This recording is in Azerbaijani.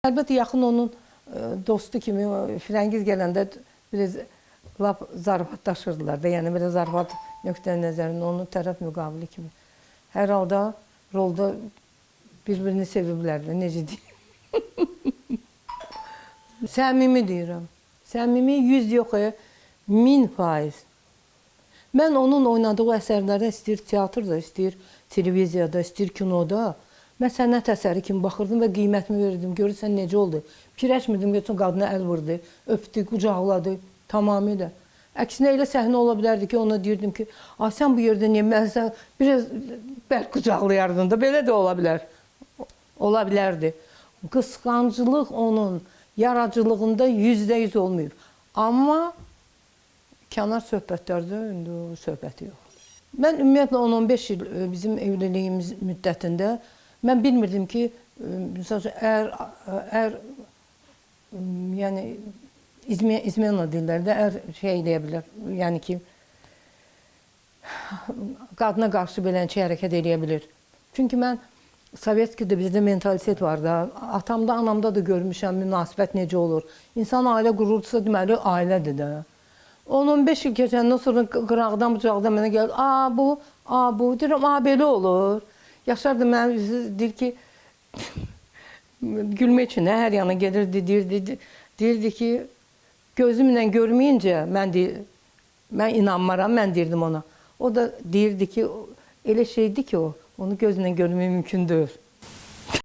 Əlbəttə yaxın onun dostu kimi Firəngiz gələndə biraz lap zarafatlaşırdılar da, yəni belə zarafat nöqteyi nəzərində onun tərəf müqabili kimi. Hər halda rolda bir-birini seviblər də, necə deyim. Səmimi deyirəm. Səmimi 100 yox, 1000%. Mən onun oynadığı əsərlərdə istəyir teatrda, istəyir televiziyada, istəyir kinoda, mən sənət əsəri kimi baxırdım və qiymətimi verirdim. Görürsən necə oldu? Fikirləşmirdim ki, qadına əl vurdu, öpdü, qucaqladı, tamamilə. Əksinə elə səhnə ola bilərdi ki, ona deyirdim ki, sən bu yerdə niyə? Mən sən biraz bəlkə qucaqlayardın da, belə də ola bilər. Ola bilərdi. Qısqanclıq onun yaradıcılığında %100 olmayıb. Amma kənar söhbətlərdə indi o söhbəti yox. Mən ümumiyyətlə 10-15 il bizim evliliyimiz müddətində mən bilmirdim ki, yəni izmena deyirlər də, şey deyə bilər, yəni ki, qadına qarşı belənçi hərəkət edə bilir. Çünki mən Sovetskidə bizdə mentalitet var da, atamda, anamda da görmüşəm münasibət necə olur. İnsan ailə qurursa, deməli, ailədir də. 10-15 il keçəndən sonra qıraqdan, bucaqdan mənə gəldi, bu, deyirəm, belə olur. Yaşar da mənə deyir ki, gülmək üçün hər yana gedirdi, deyirdi ki, gözümlə görməyincə mən inanmaram, mən deyirdim ona. O da deyirdi ki, elə şeydir ki o, onu gözlə görmək mümkün deyil.